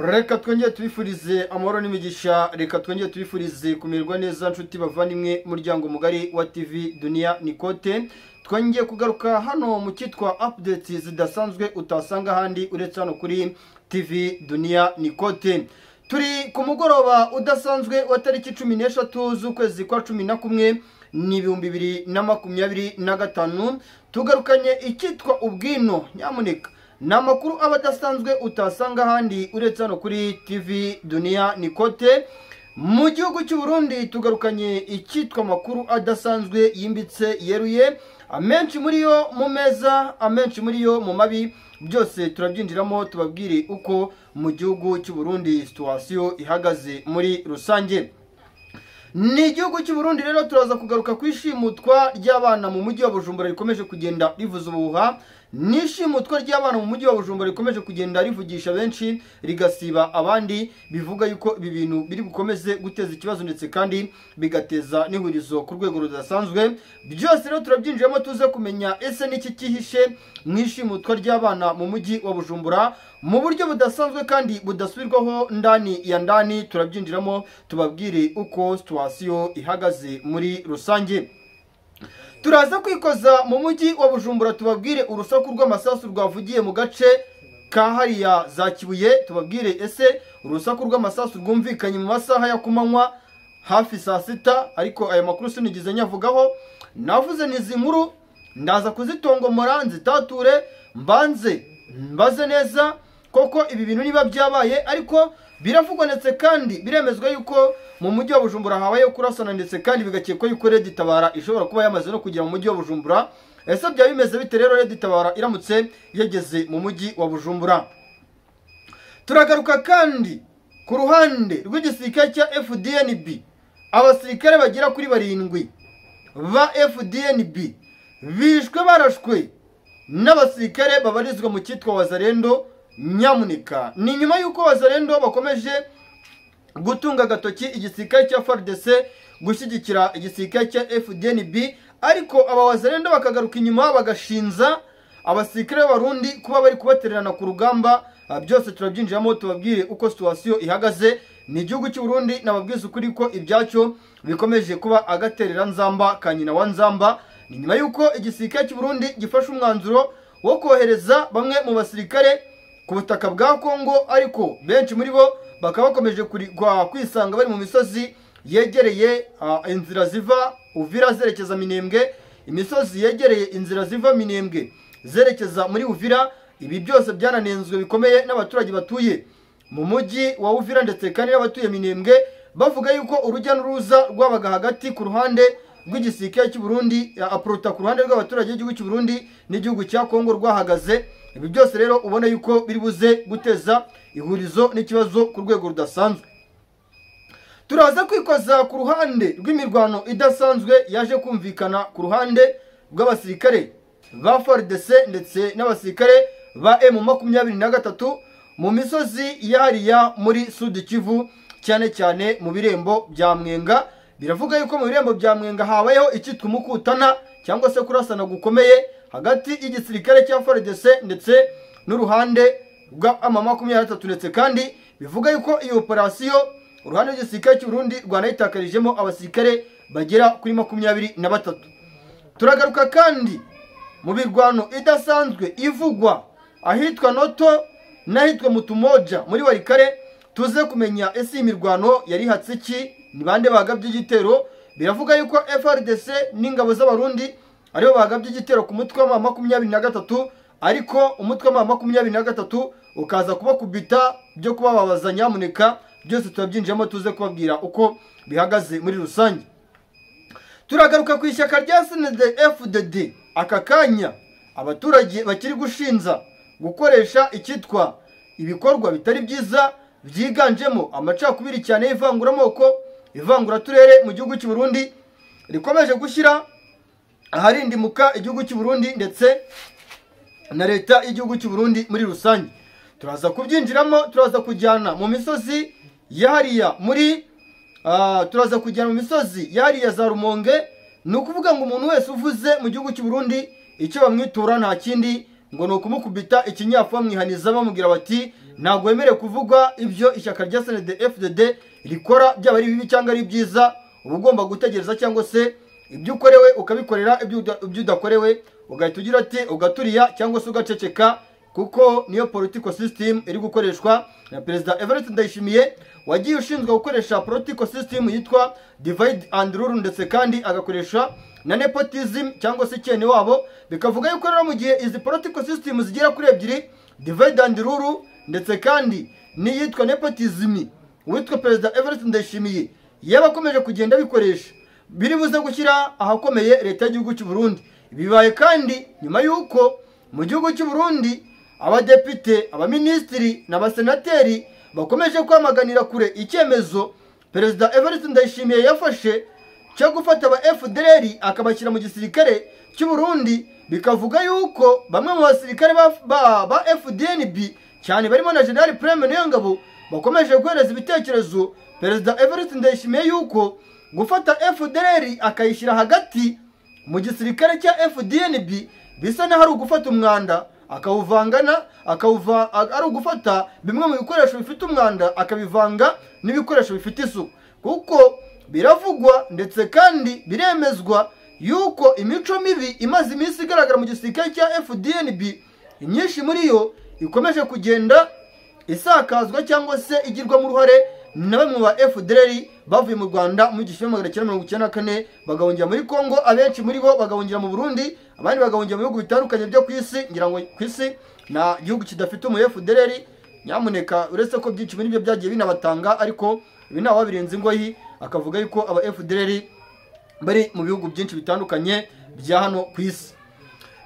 Reka twongeye tubifurize amahoro n'imigisha, reka twongeye tubifurize kumererwa neza nshuti bavandimwe muryango mugari wa TV Dunia Nikote. Twongeye kugaruka hano mu cyitwa updates zidasanzwe utasanga handi uretse hano kuri TV Dunia Nikote. Turi ku mugoroba udasanzwe wa tariki 13 z'ukwezi kwa 11 ni 2025. Tugarukanye icyitwa ubwino. Nyamuneka namakuru abadasanzwe utasanga handi uretse hano kuri TV Dunia Nikote. Mu gihugu cy'u Burundi tugarukanye icyitwa makuru adasanzwe yimbitse yeruye, amenshi muri yo mu meza, amenshi muri yo mu mabi. Byose turabyinjiramo tubabwire uko mu gihugu cy'u Burundi situation ihagaze muri rusange. Ni igihugu cy'u Burundi rero turaza kugaruka kwishimutwa ry'abana mu mujyi wa Bujumbura rikomeje kugenda rivuza ubuhuha. Nishimutwa ry'abana mu mujyi wa Bujumbura rikomeje kugenda rivugisha benshi rigasiba abandi, bivuga yuko ibi bintu biri gukomeze guteza ikibazo ndetse kandi bigateza n'ihurizo ku rwego rudasanzwe. Byose rero turabyinjiramo tuze kumenya ese niki kihishe mwishimutwa ry'abana mu mujyi wa Bujumbura mu buryo budasanzwe kandi budasubirwaho ndani ya ndani. Turabyinjiramo tubabwire uko situation ihagaze muri rusange. Turaza kwikoza mu mujyi wa Bujumbura tubabwire urusaku rw'amasasu rwavugiye mu gace ka hariya za Kibuye. Tubabwire ese urusaku rw'amasasu rwumvikanye mu masaha ya kumanywa hafi saa sita, ariko aya makuru sinigize nyavugaho. Navuze nizi nkuru ndaza kuzitongomora nzitature mbaze neza koko ibi bintu niba byabaye, ariko biravugwanetse kandi biremezwa yuko mu mujyi wa Bujumbura habaye kurasana ndetse kandi bigakekwa yuko Red Tabara ishobora kuba yamaze no kugera mu mujyi wa Bujumbura. Ese bya bimeze bite rero Red Tabara iramutse yageze mu mujyi wa Bujumbura? Turagaruka kandi ku ruhande rw'igisirikare cya FDNB. Abasirikare bagera kuri 7 ba FDNB bishwe barashwe n'abasirikare babarizwa mu cyitwa Wazalendo. Nyamuneka ni nyuma yuko Wazalendo bakomeje gutunga gatoki igisirikare cya FARDC gushyigikira igisirikare cya FDNB, ariko aba Wazalendo bakagaruka inyuma bagashinza abasirikare b'Abarundi kuba bari kubatererana ku rugamba. Byose turabyinjiramo tubabwire uko situation ihagaze. Ni igihugu cy'u Burundi nababwiza ukuri ko ibyacyo bikomeje kuba agaterera nzamba kanyina wa nzamba. Ni nyuma yuko igisirikare cy'u Burundi gifashe umwanzuro wo kohereza bamwe mu basirikare ku butaka bwa Kongo, ariko benshi muri bo bakaba bakomeje kwisanga bari mu misozi yegereye inzira ziva Uvira zerekeza Minembwe, imisozi yegereye inzira ziva Minembwe zerekeza muri Uvira. Ibi byose byananenzwe bikomeye n'abaturage batuye mu mujyi wa Uvira ndetse kandi n'abatuye Minembwe, bavuga yuko urujya n'uruza rwabaga hagati ku ruhande rw'igisirikare cy'u Burundi aprota ku ruhande rw'abaturage b'igihugu cy'u Burundi n'igihugu cya Kongo rwahagaze. Ibi byose rero ubona yuko biri buze guteza ihurizo n'ikibazo ku rwego rudasanzwe. Turaza kwikoza ku ruhande rw'imirwano idasanzwe yaje kumvikana ku ruhande rw'abasirikare ba FARDC ndetse n'abasirikare ba M23 mu misozi yahariya muri Sud Kivu, cyane cyane mu birembo bya Mwenga. Biravuga yuko mu birembo bya Mwenga habayeho icyitwa umukutana cyangwa se kurasana gukomeye hagati y'igisirikare cya FARDC ndetse n'uruhande rwa M23 ndetse kandi bivuga yuko iyi operation uruhande rw'igisirikare cy'u Burundi rwanayitakarijemo abasirikare bagera kuri 23. Turagaruka kandi mu birwano idasanzwe ivugwa ahitwa Noto n'ahitwa Mutumoja muri Warikare. Tuze kumenya ese imirwano yari hatsiki ni bande bagabye igitero. Biravuga yuko FARDC n'ingabo z'Abarundi aribo bagabye igitero ku mutwe wa 23, ariko umutwe wa 23 ukaza kubakubita byo kubababaza. Nyamuneka byose turabyinjiramo tuze kubabwira uko bihagaze muri rusange. Turagaruka ku ishyaka rya CNDD-FDD. Aka kanya abaturage bakiri gushinza gukoresha icyitwa ibikorwa bitari byiza byiganjemo amacakubiri cyane y'ivanguraamoko, ivanguraturere mu gihugu cy'u Burundi rikomeje gushyira aharindimuka igihugu cy'u Burundi ndetse na leta y'igihugu cy'u Burundi muri rusange. Turaza kubyinjiramo, turaza kujyana mu misozi yahariya za Rumonge. Ni ukuvuga ngo umuntu wese uvuze mu gihugu cy'u Burundi icyo bamwitura nta kindi ngo ni ukumukubita ikinyafu bamwihaniza bamubwira bati ntabwo wemerewe kuvuga ibyo ishyaka rya CNDD-FDD rikora, byaba ari bibi cyangwa ari byiza. uba ugomba gutegereza, cyangwa se ibyo ukorewe ukabikorera, ibyo udakorewe ugahita ugira ati ugaturiya cyangwa se ugaceceka, kuko niyo political system iri gukoreshwa na Perezida Evariste Ndayishimiye, wagiye ushinzwe gukoresha political system yitwa divide and rule, ndetse kandi agakoresha na nepotism cyangwa se cyene wabo. Bikavuga yuko rero mu gihe izi political system zigera kuri ebyiri, divide and rule ndetse kandi n'iyitwa nepotism, witwa Perezida Evariste Ndayishimiye yabakomeje kugenda bikoresha, biri buze gushyira ahakomeye leta y'igihugu cy'u Burundi. Bibaye kandi nyuma yuko mu gihugu cy'u Burundi abadepite, abaminisitiri n'abasenateri bakomeje kwamaganira kure icyemezo Perezida Evariste Ndayishimiye yafashe cyo gufata aba FDLR akabashyira mu gisirikare cy'u Burundi. Bikavuga yuko bamwe mu basirikare ba FDNB cyane barimo na General Prime Niyongabo bakomeje guhereza ibitekerezo Perezida Evariste Ndayishimiye yuko gufata FDLR akayishyira hagati mu gisirikare cya FDNB bisa naho ari ugufata umwanda akawuvangana, ari ugufata bimwe mu bikoresho bifite umwanda akabivanga n'ibikoresho bifite isuku, kuko biravugwa ndetse kandi biremezwa yuko imico mibi imaze iminsi igaragara mu gisirikare cya FDNB, inyinshi muri yo ikomeje kugenda isakazwa cyangwa se igirwamo uruhare na bamwe mu ba FDLR bavuye mu Rwanda mu 1994 bagahungira muri Kongo, abenshi muri bo bagahungira mu Burundi, abandi bagahungira mu bihugu bitandukanye byo ku isi. Ngira ngo ku isi na gihugu kidafite umu FDLR, nyamuneka uretse ko byinshi muri byo byagiye binabatanga, ariko ibi ntawe wabirenze ingoyi akavuga yuko aba FDLR bari mu bihugu byinshi bitandukanye bya hano ku isi.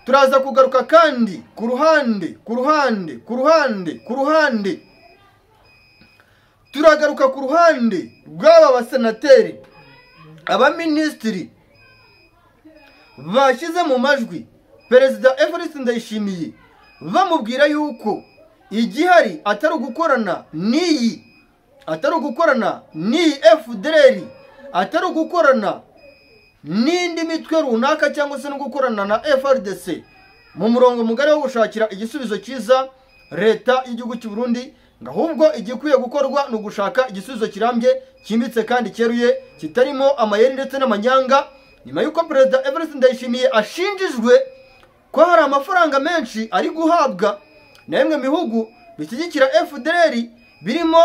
Turaza kugaruka kandi ku ruhande turagaruka ku ruhande rw'aba basenateri, abaminisitiri bashyize mu majwi Perezida Evariste Ndayishimiye bamubwira yuko igihari atari ugukorana n'iyi FDLR, atari ugukorana n'indi mitwe runaka cyangwa se no gukorana na FRDC mu murongo mugari wo gushakira igisubizo cyiza leta y'igihugu cy'u Burundi, ahubwo igikwiye gukorwa no gushaka igisubizo kirambye, cyimbitse kandi cyeruye, kitarimo amayeri ndetse n'amanyanga. Nyuma yuko Perezida Evariste Ndayishimiye ashinjijwe ko hari amafaranga menshi ari guhabwa na bimwe mu bihugu bishyigikira FDLR birimo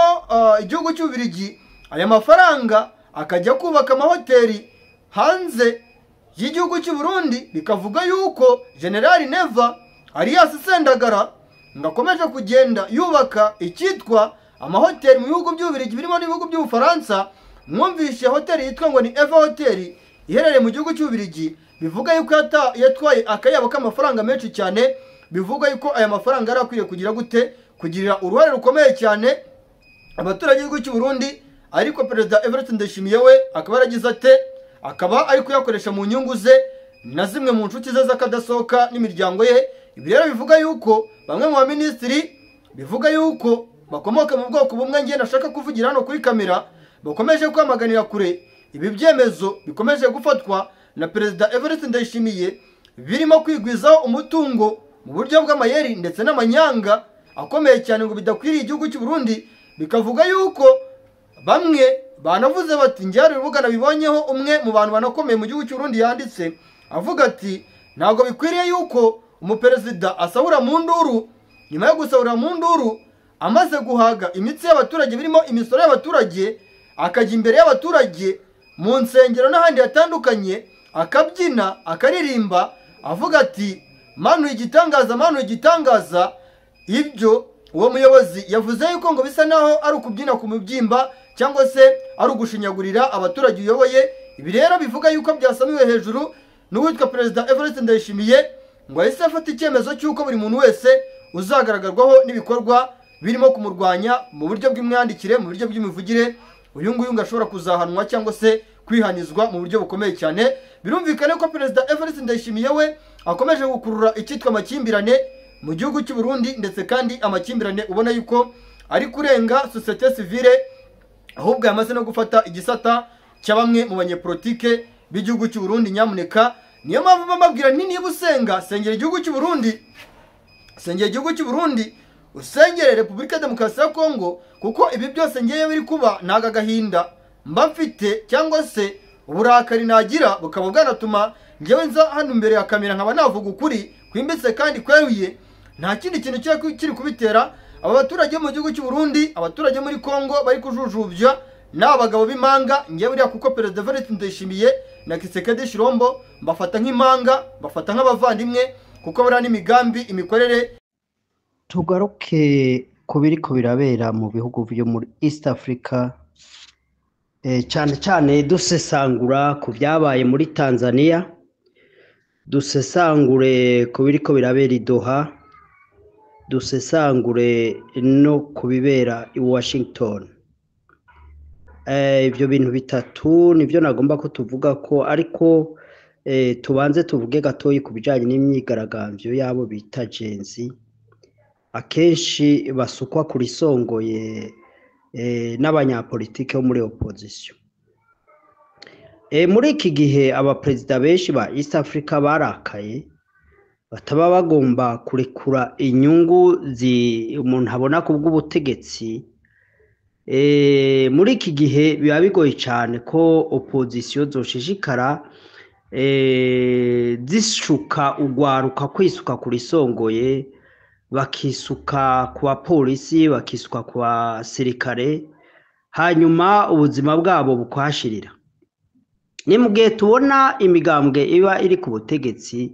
igihugu cy'Ububiligi, aya mafaranga akajya kubaka amahoteli hanze y'igihugu cy'u Burundi. Bikavuga yuko General Neva Alias Sendagara ngakomeje kugenda yubaka icyitwa amahoteli mu bihugu by'Ububiligi birimo n'ibihugu by'Ubufaransa. Mwumvishe hoteli yitwa ngo ni Eva Hotel iherereye mu gihugu cy'Ububiligi, bivuga yuko yatwaye akayabo k'amafaranga menshi cyane. Bivuga yuko aya mafaranga ari akwiye kugira gute, kugirira uruhare rukomeye cyane abaturage b'igihugu cy'u Burundi, ariko Perezida Evariste Ndayishimiye we akaba yaragize ate, akaba ari kuyakoresha mu nyungu ze na zimwe mu nshuti ze z'akadasohoka n'imiryango ye. Ibi rero bivuga yuko bamwe mu baminisitiri bivuga yuko bakomoka mu bwoko bumwe ngiye nashaka kuvugira hano kuri kamera, bakomeje kwamaganira kure ibi byemezo bikomeje gufatwa na Perezida Evariste Ndayishimiye, birimo kwigwizaho umutungo mu buryo bw'amayeri ndetse n'amanyanga akomeye cyane ngo bidakwiriye igihugu cy'u Burundi. Bikavuga yuko bamwe banavuze bati, njyari urubuga nabibonyeho umwe mu bantu banakomeye mu gihugu cy'u Burundi yanditse avuga ati, ntabwo bikwiriye yuko umuperezida asahura mu nduru, nyuma yo gusahura mu nduru amaze guhaga imitsi y'abaturage birimo imisoro y'abaturage, akajya imbere y'abaturage mu nsengero n'ahandi hatandukanye akabyina akaririmba avuga ati, manuye igitangaza. Ibyo uwo muyobozi yavuze yuko ngo bisa naho ari ukubyina ku mubyimba cyangwa se ari ugushinyagurira abaturage uyoboye. Ibi rero bivuga yuko byasamiwe hejuru n'uwitwa Perezida Evariste Ndayishimiye, ngo ahise afata icyemezo cy'uko buri muntu wese uzagaragarwaho n'ibikorwa birimo kumurwanya mu buryo bw'imyandikire, mu buryo bw'imivugire, uyu nguyu ngo ashobora kuzahanwa cyangwa se kwihanizwa mu buryo bukomeye cyane. Birumvikane ko Perezida Evariste Ndayishimiye we akomeje gukurura icyitwa amakimbirane mu gihugu cy'u Burundi, ndetse kandi amakimbirane ubona yuko ari kurenga societe civile, ahubwo yamaze no gufata igisata cya bamwe mu banyepolitike b'igihugu cy'u Burundi. Nyamuneka niyo mpamvu bamabwira nti, niba usenga sengera igihugu cy'u Burundi, usengere Repubulika ya Demokarasi ya Kongo, kuko ibi byose ngiye biri kuba ntago agahinda mba mfite cyangwa se uburakari nagira bukaba bwanatuma ngewe nza hano imbere ya kamera nkaba navuga ukuri kwimbitse kandi kweruye, nta kindi kintu kiri kubitera aba baturage mu gihugu cy'u Burundi, abaturage muri Kongo bari kujujubya n'abagabo b'imanga ngewe uriya, kuko Perezida Evariste Ndayishimiye na Kisekedi Shirombo mbafata nk'imanga, mbafata nk'abavandimwe, kuko bari n'imigambi imikorere. Tugaruke ku biriko birabera mu bihugu byo muri East Africa, cyane cyane dusesangura ku byabaye muri Tanzania, dusesangure ku biriko birabera i Doha, dusesangure no kubibera i Washington. Ibyo bintu bitatu nivyo nagomba ko tuvuga ko, ariko tubanze tuvuge gatoyi ku bijanye n'imyigaragambyo yabo bita genzi, akenshi basukwa kuri songoye n'abanyapolitike bo muri opposition. Muri iki gihe abaperezida benshi ba East Africa barakaye, bataba bagomba kurekura inyungu umuntu abona ku bw'ubutegetsi. Muri iki gihe biba bigoye cyane ko opposition zoshishikara zishuka ugwaruka kwisuka kuri songoye, bakisuka ku bapolisi, bakisuka ku basirikare, hanyuma ubuzima bwabo bukwashirira. Ni mu gihe tubona imigambwe iba iri ku butegetsi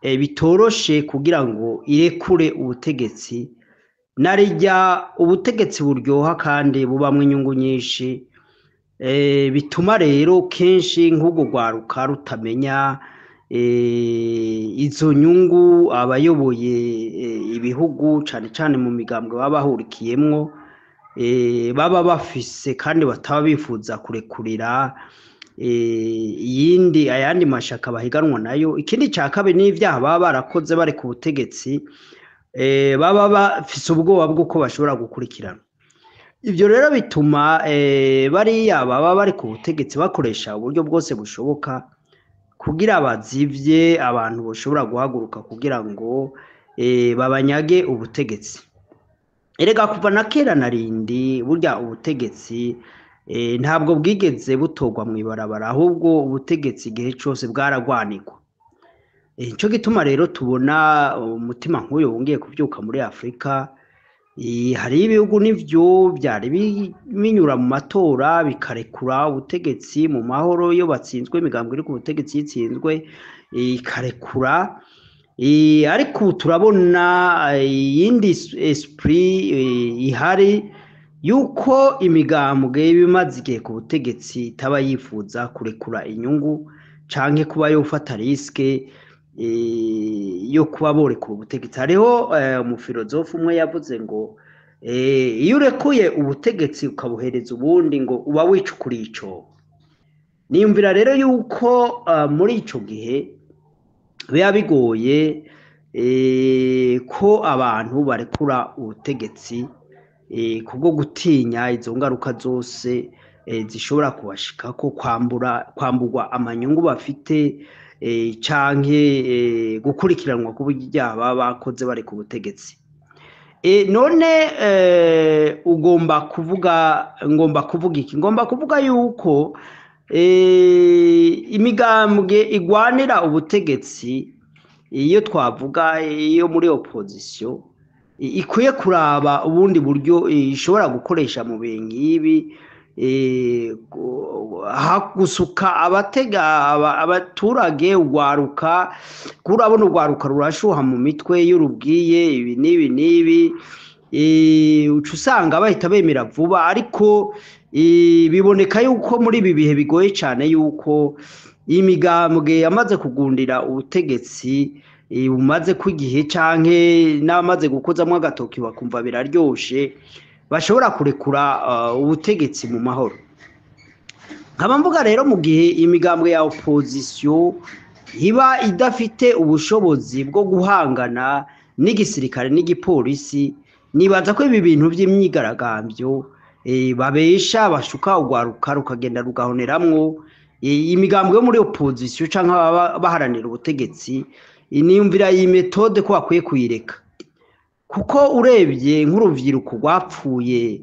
bitoroshe kugira ngo irekure ubutegetsi, narijya ubutegetsi buryoha kandi bubamwe inyungu nyinshi, bituma rero kenshi nk'ubwo rwaruka rutamenya izo nyungu abayoboye ibihugu cyane cyane mu migambwe baba bahurikiyemwo baba bafise, kandi bataba bifuza kurekurira ayandi mashaka bahiganwa nayo. Ikindi cya kabiri n'ivyaha baba barakoze bari ku butegetsi, baba bafise ubwoba bw'uko bashobora gukurikirana. Ibyo rero bituma bariya baba bari ku butegetsi bakoresha uburyo bwose bushoboka kugira bazivye abantu bashobora guhaguruka kugira ngo babanyage ubutegetsi. Erega kuva na kera narindi burya ubutegetsi ntabwo bwigeze butogwa mu ibarabara, ahubwo ubutegetsi igihe cyose bwaragwanirwa. Ico gituma rero tubona umutima nk'uyo wongeye kuvyuka muri Afrika. Hari ibihugu nivyo byari binyura mu matora bikarekura ubutegetsi mu mahoro, iyo batsinzwe imigambwe iri ku butegetsi yitsinzwe ikarekura. Ariko turabona iyindi esprit ihari yuko imigambwe bimaze igihe ku butegetsi itaba yifuza kurekura inyungu canke kuba yofata riske yo kuba borekura ubutegetsi. Hariho umufilozofu umwe yavuze ngo iyo urekuye ubutegetsi ukabuhereza ubundi ngo uba wicukuriye ico. Niyumvira rero yuko muri ico gihe biba bigoye ko abantu barekura ubutegetsi kubwo gutinya izo ngaruka zose zishobora kubashika ko kwamburwa amanyungu bafite canke gukurikiranwa ku byaha baba bakoze bari ku butegetsi. None ngomba kuvuga iki? Ngomba kuvuga yuko imigambwe igwanira ubutegetsi, iyo twavuga iyo muri opposition, ikwiye kuraba ubundi buryo ishobora gukoresha mu bintu nk'ibi, gusuka abaturage ugwaruka. Kurabona ugwaruka rurashuha mu mitwe iyo rubwiye ibi n'ibi, uca usanga bahita bemera vuba. Ariko biboneka yuko muri ibi bihe bigoye cyane yuko imigambwe yamaze kugundira ubutegetsi bumaze kw'igihe canke n'amaze gukozamwo agatoki bakumva biraryoshe, bashobora kurekura ubutegetsi mu mahoro. Nkaba mvuga rero mu gihe imigambwe ya opposition iba idafite ubushobozi bwo guhangana n'igisirikare n'igipolisi, nibaza ko ibi bintu by'imyigaragambyo babesha bashuka ugwaruka rukagenda rugahoneramwo. Imigambwe yo muri opposition canke baharanira ubutegetsi, niyumvira iyi metode ko bakwiye kuyireka. kuko urebye nk'urubyiruko rwapfuye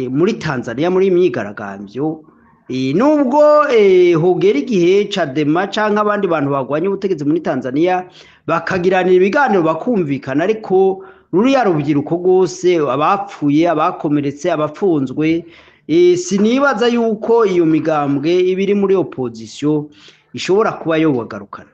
muri Tanzania muri imyigaragambyo nubwo hogera igihe Chadema cyangwa abandi bantu bagwanya ubutegetsi muri Tanzania bakagiranira ibiganiro bakumvikana, ariko ruriya rubyiruko rwose abapfuye abakomeretse abafunzwe sinibaza yuko iyo migambwe ibiri muri opposition ishobora kuba yobagarukana.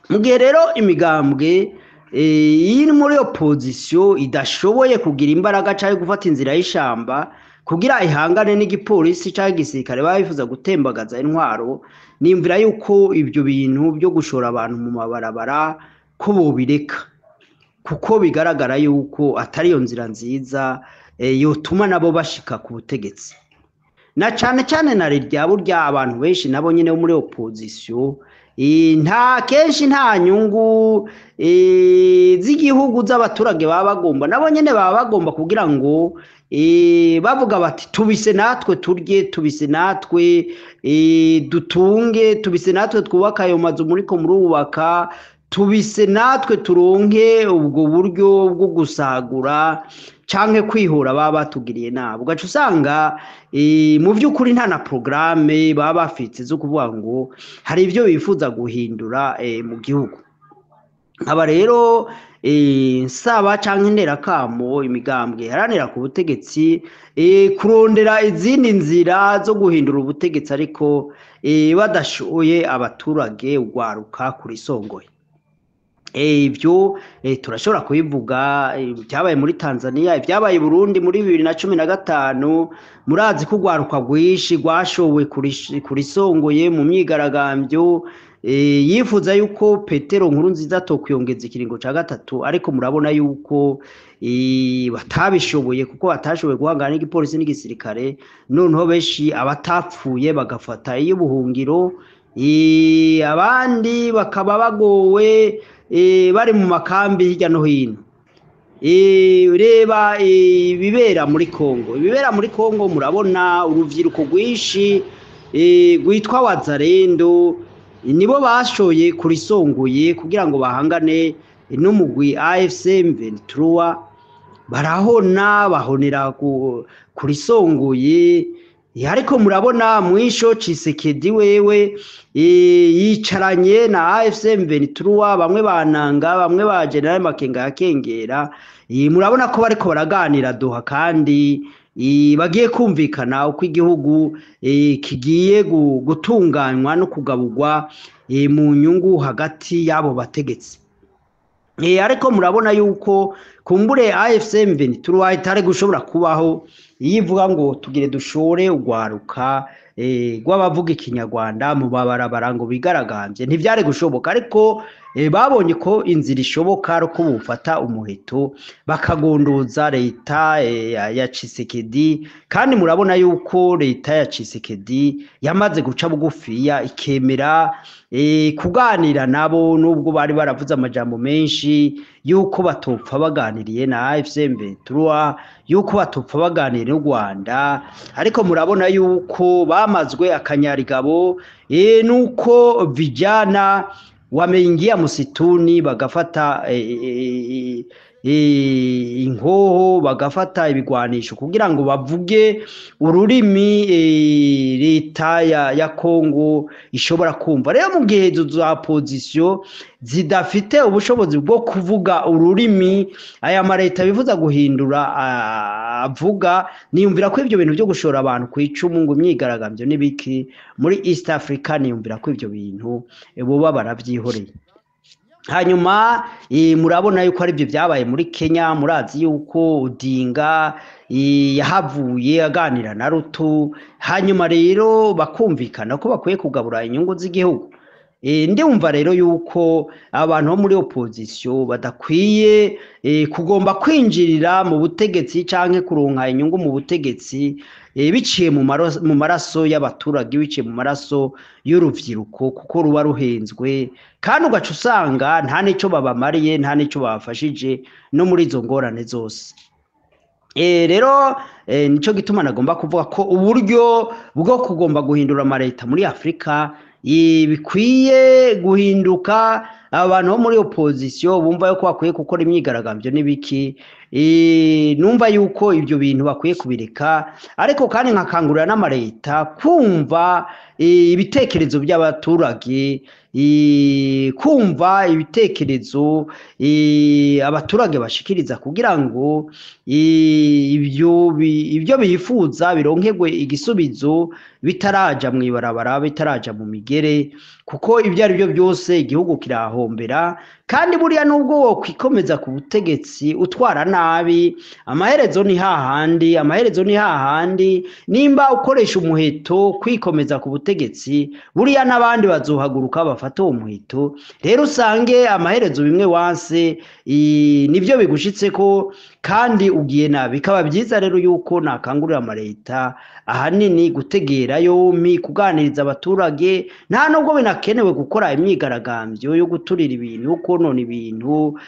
Mu gihe rero imigambwe iri muri opposition idashoboye kugira imbaraga cyangwa gufata inzira y'ishamba kugira ihangane n'igipolisi cyangwa igisirikare babifuza gutembagaza intwaro, nimvira yuko ibyo bintu byo gushora abantu mu mabarabara ko bobireka, kuko bigaragara yuko atari yo nzira nziza yotuma nabo bashika ku butegetsi. Na cyane cyane na rya burya abantu benshi nabo nyine muri opposition nta kenshi nta nyungu z'igihugu z'abaturage baba bagomba, nabo nyine baba bagomba kugira ngo bavuga bati tubise natwe turye, tubise natwe dutunge, tubise natwe twubaka ayo mazu muriko murubaka, tubise natwe turonke ubwo buryo bwo gusagura canke kwihora baba batugiriye nabo. Ugaca usanga mu by'ukuri nta na programme baba bafite zo kuvuga ngo hari ibyo bifuza guhindura mu gihugu. Aba rero nsaba canke interakamo imigambwe haranira ku butegetsi kurondera izindi nzira zo guhindura ubutegetsi, ariko badashoye abaturage ugwaruka kuri songoye. Ibyo turashobora kubivuga byabaye muri Tanzania, ibyabaye Burundi muri 2015. Murazi ko ugwaruka rwishi rwashowe kuri songoye mu myigaragambyo yifuza yuko Petero Nkurunziza tokwiyongeza ikiringo ca gatatu, ariko murabona yuko batabishoboye kuko batashoboye guhangana n'igipolisi n'igisirikare. Noneho benshi abatapfuye bagafata iy'ubuhungiro, abandi bakaba bagowe bari mu makambi hirya no hino. Reba ibibera muri Kongo, murabona urubyiruko rwishi rwitwa Wazalendo nibo bashoye kurisongoye kugira ngo bahangane n'umugwi AFC M23, barahona bahonera kurisongoye. Ariko murabona mwisho Tshisekedi wewe yicaranye na AFC M23, bamwe bananga bamwe ba General Makenga yakengera. Murabona ko bariko baraganira Doha kandi bagiye kumvikana uko igihugu kigiye gutunganywa no kugaburwa mu nyungu hagati y'abo bategetsi. Ariko murabona yuko kumbure AFC M23 itari gushobora kubaho yivuga ngo tugire dushore ugwaruka rw'abavuga ikinyarwanda mu babarabara ngo bigaragambye, ntivyari gushoboka. Ariko babonye ko inzira ishoboka ari uko bufata umuheto bakagondoza leta ya Tshisekedi, kandi murabona yuko leta ya Tshisekedi yamaze guca bugufiya ikemera kuganira nabo, nubwo bari baravuze amajambo menshi yuko batopfa baganiriye na AFC M23, yuko batopfa baganiriye n'u Rwanda. Ariko murabona yuko bamazwe akanyarigabo nuko vijana wameingia msituni bagafata inkoho, bagafata ibigwanisho kugira ngo bavuge ururimi leta ya Kongo ishobora kumva. Rero mu gihe za opposition zidafite ubushobozi bwo kuvuga ururimi aya mareta bivuza guhindura avuga, niyumvira ko ibyo bintu byo gushora abantu ku icumu ngo imyigaragambyo n'ibiki muri East Africa, niyumvira ko ibyo bintu boba baravyihoreye. Hanyuma murabona yuko ari byo byabaye muri Kenya. Murazi yuko Odinga yahavuye aganira na Ruto, hanyuma rero bakumvikana ko bakwiye kugabura inyungu z'igihugu. Ndumva rero yuko abantu bo muri opposition badakwiye kugomba kwinjirira mu butegetsi canke kuronka inyungu mu butegetsi biciye mu maraso y'abaturage, biciye mu maraso y'uruvyiruko, kuko ruba ruhenzwe kandi ugaca usanga nta nico babamariye, nta nico babafashije no muri izo ngorane zose. Rero nico gituma nagomba kuvuga ko uburyo bwo kugomba guhindura amareta muri Afrika bikwiye guhinduka abantu bo muri opposition bumva yuko bakwiye gukora imyigaragambyo n'ibiki numva yuko ibyo bintu bakwiye kubireka ariko kandi nkakangurira n'amareta kumva ibitekerezo by'abaturage kumva ibitekerezo abaturage bashikiriza kugira ngo ibyo bifuza bironkerwe igisubizo bitaraja mu ibarabara bitaraja mu migere kuko ibyo ari byo byose igihugu kirahombera kandi buriya nubwo wo kwikomeza ku butegetsi utwara nabi amaherezo ni hahandi nimba ukoresha umuheto kwikomeza ku butegetsi buriya n'abandi bazohaguruka bafata uwo muheto rero usange amaherezo bimwe wanse nibyo bigushitse ko kandi ugiye nabi bikaba byiza rero yuko nakangurira amareta ahanini gutegera yompi kuganiriza abaturage nta nubwo binakenewe gukora imyigaragambyo yo guturira ibintu konona ibintu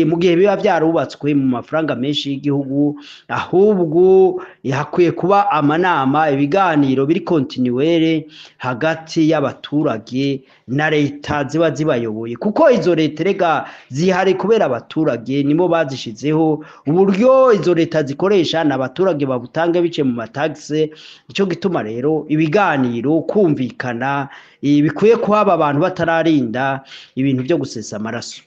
mu gihe biba byarubatswe mu mafaranga menshi y'igihugu ahubwo hakwiye kuba amanama ibiganiro biri kontinuere hagati y'abaturage na leta ziba zibayoboye kuko izo leta rega zihari kubera abaturage nibo bazishizeho uburyo izo leta zikoresha n'abaturage babutanga bice mu mataxe icyo gituma rero ibiganiro kumvikana bikwiye kuhaba abantu batararinda ibintu byo gusesa amaraso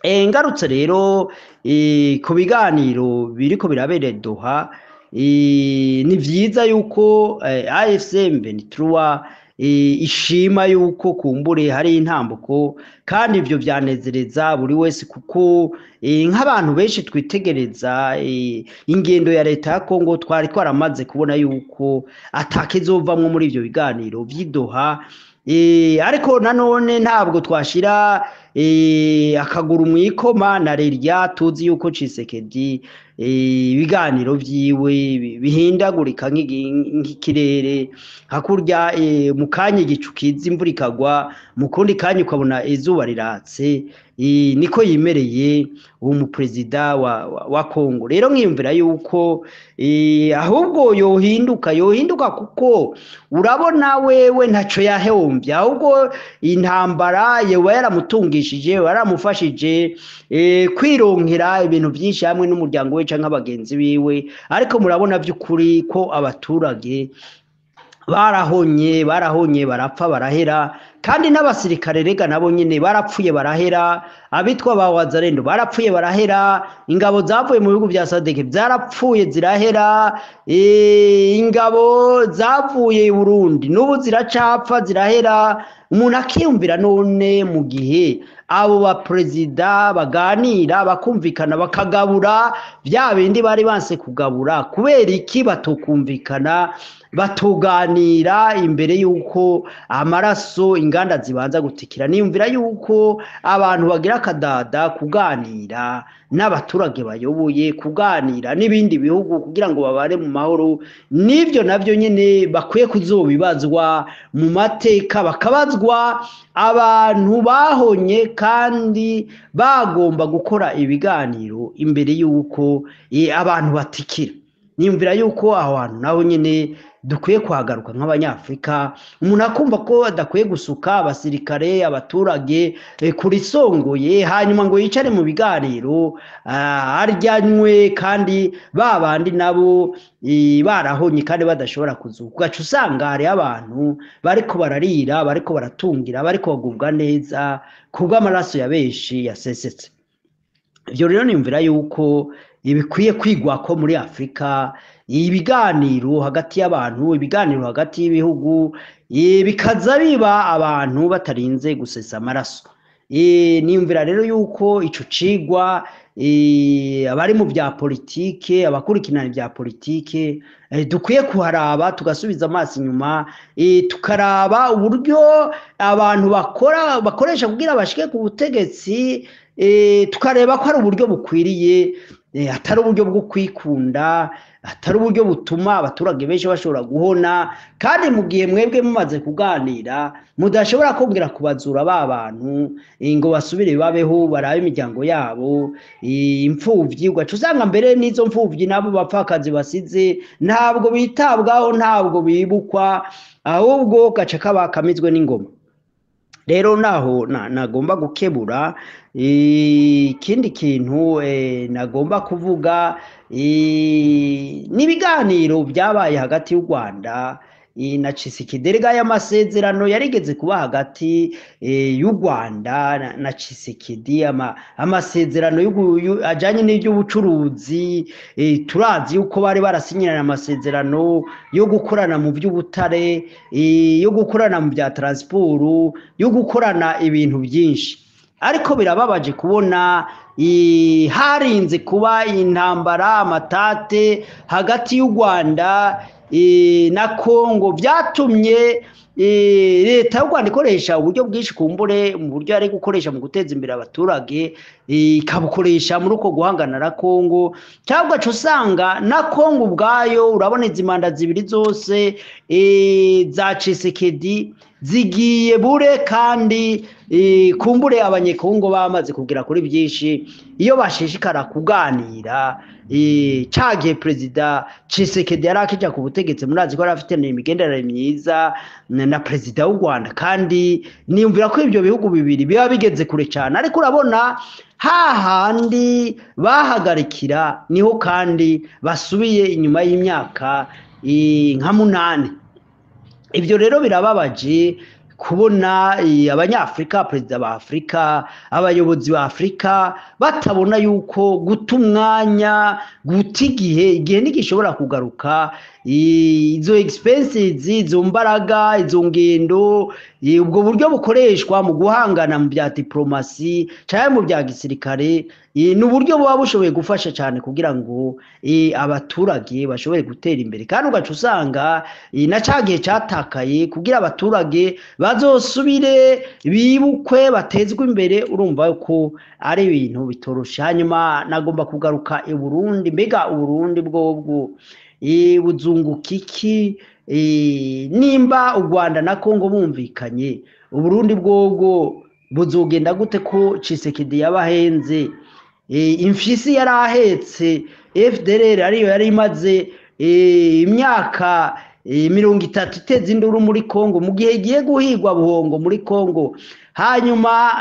ngarutse rero ku biganiro biriko birabera Doha ni vyiza yuko AFCM Ventura ishima yuko kumbure hari intambuko kandi ivyo byanezereza buri wese kuko nk'abantu benshi twitegereza ingendo ya leta ya Kongo twari twaramaze kubona yuko atakizovamwe muri ivyo biganiro vy'Doha ariko nanone ntabwo twashira akaguru mwikoma na Lerya tuzi yuko Tshisekedi ibiganiro vyiwe bihindagurika nk'ikirere hakurya mu kanya igicu kiza imvura ikagwa mu kundi kanya ukabona izuba riratse niko yimereye uwo muperezida wa Kongo rero nkiyumvira yuko ahubwo yohinduka kuko urabona wewe ntaco yahombye ahubwo intambara yewe yaramutungishije yaramufashije kwironkera ibintu byinshi hamwe n'umuryango we canke abagenzi biwe ariko murabona by'ukuri ko abaturage barahonye barapfa barahera kandi n'abasirikare rega nabo nyene barapfuye barahera abitwa ba Wazalendo barapfuye barahera ingabo zavuye mu bihugu bya SADC zarapfuye zirahera ingabo zavuye i Burundi n'ubu ziracapfa zirahera umuntu akiyumvira none mu gihe abo ba president baganira bakumvikana bakagabura bya bindi bari banse kugabura kubera iki batokumvikana batuganira imbere yuko amaraso inganda zibanza gutikira niyumvira yuko abantu bagira kadada kuganira n'abaturage bayoboye kuganira n'ibindi bihugu kugira ngo babare mu mahoro nivyo navyo nyene bakwiye kuzobibazwa mu mateka bakabazwa abantu bahonye kandi bagomba gukora ibiganiro imbere yuko abantu batikira niyumvira yuko aho hantu naho nyene dukwiye kuhagaruka nk'abanyafrika umuntu akumva ko adakwiye gusuka abasirikare abaturage kuri songoye hanyuma ngo yicare mu biganiro aryanywe kandi babandi nabo barahonye kandi badashobora kuzuka ugaca usanga hari abantu bariko bararira bariko baratungira bariko bagubwa neza kubw'amaraso ya benshi yasesetse ivyo rero niyumvira yuko ibikwiye kwigwa ko muri Afrika ibiganiro hagati y'abantu ibiganiro hagati y'ibihugu bikaza biba abantu batarinze gusesa amaraso niyumvira rero yuko ico cigwa abari mu bya politike abakurikirana bya politike dukwiye kuharaba tugasubiza amaso inyuma tukaraba uburyo abantu bakoresha kugira bashike ku butegetsi tukareba ko ari uburyo bukwiriye atari uburyo bwo kwikunda atari uburyo butuma abaturage benshi bashobora guhona kandi mu gihe mwebwe mumaze kuganira mudashobora kongera kubazura ba bantu ngo basubire babeho barabe imiryango yabo impfuvyi ugaca usanga mbere n'izo mpfuvyi nabo bapfakazi basize ntabwo bitabwaho ntabwo bibukwa ahubwo gaca kabakamizwe n'ingoma rero naho nagomba gukebura ikindi kintu nagomba kuvuga n'ibiganiro byabaye hagati y'u Rwanda na Tshisekedi. Erega y'amasezerano yarigeze kuba hagati y'u Rwanda na Tshisekedi, amasezerano ajanye n'iby'ubucuruzi. Turazi yuko bari barasinyirana amasezerano yo gukorana mu by'ubutare, yo gukorana mu bya transport, yo gukorana ibintu byinshi. Ariko birababaje kubona harinze kuba intambara, amatate hagati y'u Rwanda na Kongo, byatumye leta y'u Rwanda ikoresha uburyo bwinshi kumbure mu buryo ari gukoresha mu guteza imbere abaturage, ikabukoresha muri uko guhangana na Kongo. Cyangwa usanga na Kongo ubwayo, urabona izi manda zibiri zose za Tshisekedi zigiye bure, kandi kumbure abanyekongo bamaze kugira kuri byinshi. Iyo bashishikara kuganira, cagiye Perezida Tshisekedi yari akija ku butegetsi, murazi ko yari afitanye imigenderanire myiza na Perezida w'u Rwanda, kandi niyumvira ko ibyo bihugu bibiri biba bigeze kure cyane. Ariko urabona hahandi bahagarikira niho kandi basubiye inyuma y'imyaka nka 8. Ibyo rero birababaje kubona abanyafrika, perezida ba Afrika, abayobozi ba Afrika batabona yuko guta umwanya, guta igihe ntigishobora kugaruka. Izo expenses, izo mbaraga, izo ngendo, ubwo buryo bukoreshwa mu guhangana mu bya diplomasi cyangwa mu bya gisirikare, ni uburyo buba bushoboye gufasha cyane kugira ngo abaturage bashobore gutera imbere. Kandi ugaca usanga na cagiye catakaye kugira abaturage bazosubire bibukwe, batezwe imbere. Urumva ko ari ibintu bitorosha. Hanyuma nagomba kugaruka i Burundi. Mbega Uburundi bwobwo buzunguka iki nimba u Rwanda na Kongo bumvikanye? Uburundi bwobwo buzogenda gute ko Tshisekedi yabahenze? Imfyisi yarahetse FDLR ariyo yari imaze imyaka 30 iteza induru muri Kongo, mu gihe igiye guhigwa buhongo muri Kongo. Hanyuma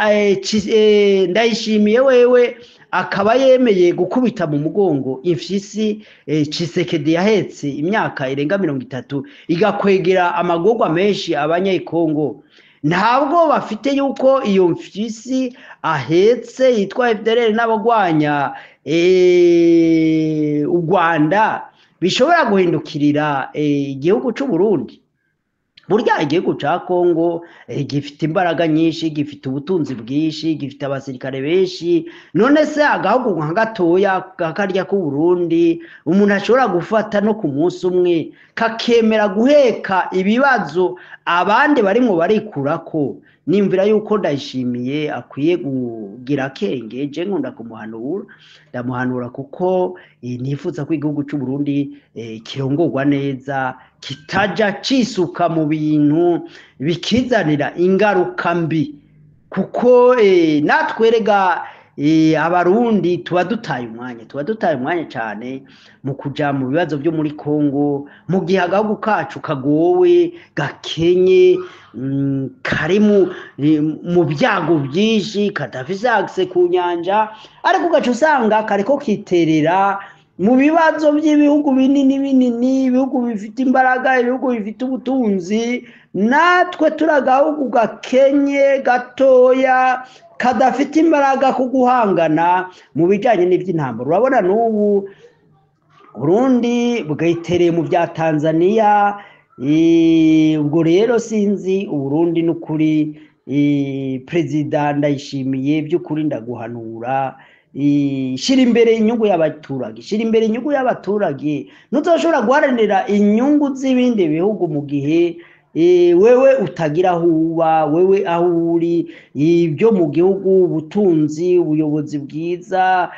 Ndayishimiye wewe akaba yemeye gukubita mu mugongo imfyisi Tshisekedi yahetse imyaka irenga 30, igakwegera amagorwa menshi abanyekongo. Ntabwo bafite yuko iyo mfyisi ahetse yitwa FDLR n'abagwanya u Rwanda bishobora guhindukirira igihugu cy'u Burundi. Burya igihugu ca Kongo gifite imbaraga nyinshi, gifite ubutunzi bwinshi, gifite abasirikare benshi. None se agahugu nka gatoya kakarya ku Burundi umuntu ashobora gufata no ku munsi umwe kakemera guheka ibibazo abandi barimo barikurako? Nimvira yuko Ndayishimiye akwiye kugira kenge. Je nkunda kumuhanura, ndamuhanura kuko nifuza ko igihugu cy'u Burundi kirongorwa neza, kitaja cisuka mu bintu bikizanira ingaruka mbi, kuko natwerega abarundi tuba dutaye umwanya cyane mu kuja mu bibazo byo muri Kongo, mu gihe agahugu kacu kagowe, gakenye, kari mu byago byinshi, kadafise access ku nyanja. Ariko ugaca usanga kariko kiterera mu bibazo by'ibihugu binini, ibihugu bifite imbaraga, ibihugu bifite ubutunzi. Natwe turagahugu gakenye, gatoya, kadafite imbaraga ku guhangana mu bijanye n'ivy'intambara. Urabona n'ubu Burundi bwayitereye mu bya Tanzania. Ubwo rero sinzi Uburundi n'ukuri. Perezida Ndayishimiye by'ukuri ndaguhanura, shira imbere inyungu y'abaturage, shira imbere inyungu y'abaturage. Nuzoshobora guharanira inyungu z'ibindi bihugu mu gihe wewe utagira aho uba, wewe aho uri, ibyo mu gihugu, ubutunzi, ubuyobozi bwiza,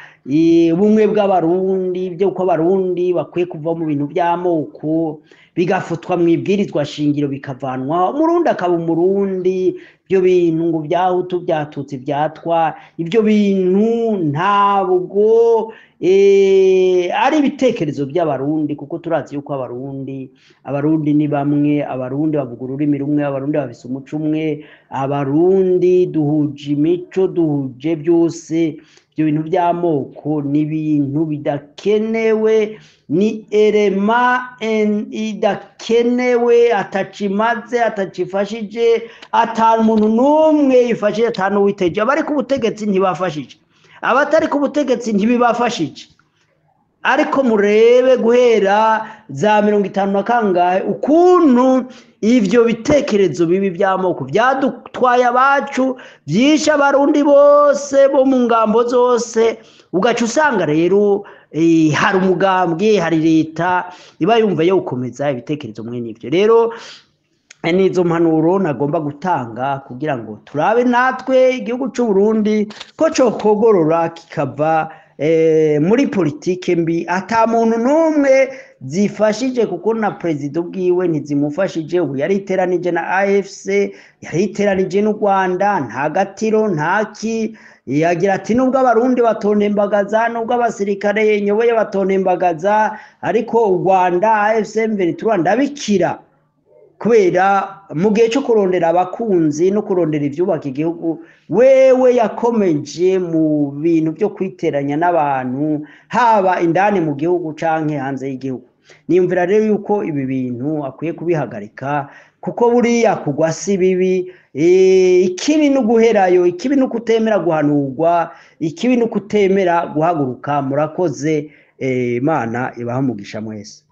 ubumwe bw'abarundi, byo ko abarundi bakwiye kuva mu bintu by'amoko bigafutwa mu ibwirizwa shingiro bikavanwa, umurundi akaba umurundi. Ibyo bintu ngo byahutu byatutsi byatwa, ibyo bintu ntabwo ari ibitekerezo by'abarundi, kuko turazi yuko abarundi ni bamwe, abarundi bavuga ururimi rumwe, abarundi bafise umuco umwe, abarundi duhuje imico, duhuje byose. Ibyo bintu by'amoko ni ibintu bidakenewe, ni erema idakenewe, atacimaze, atacifashije, ata muntu n'umwe yifashije, ata n'uwiteje. Abari ku butegetsi ntibafashije, abatari ku butegetsi ntibibafashije. Ariko murebe guhera za 50 na kangahe ukuntu ivyo bitekerezo bibi by'amoko byadutwaye abacu, byishe abarundi bose bo mu ngambo zose. Ugaca usanga rero hari umugambwe, hari leta iba yumva yo gukomeza ibitekerezo mwe n'ivyo. Rero nizo mpanuro nagomba gutanga kugira ngo turabe natwe igihugu cy'u Burundi ko cyo kogorora kikava muri politike mbi, ata muntu n'umwe zifashije, kuko na president ubwiwe ntizimufashije. Ubu yariteranije na AFC, yariteranije n'u Rwanda, nta gatiro ntaki. Yagira ati nubwo abarundi batondembagaza, nubwo abasirikare nyoboye batondembagaza, ariko u Rwanda AFC M23 ndabikira, kubera mu gihe cyo kurondera abakunzi no kurondera ivyubaka igihugu, wewe yakomeje mu bintu byo kwiteranya n'abantu, haba indani mu gihugu canke hanze y'igihugu. Niyumvira rero yuko ibi bintu akwiye kubihagarika, kuko buriya kugwa si bibi. Ikibi no guherayo, ikibi no kutemera guhanurwa, ikibi no kutemera guhaguruka. Murakoze, Imana ibaha umugisha mwese.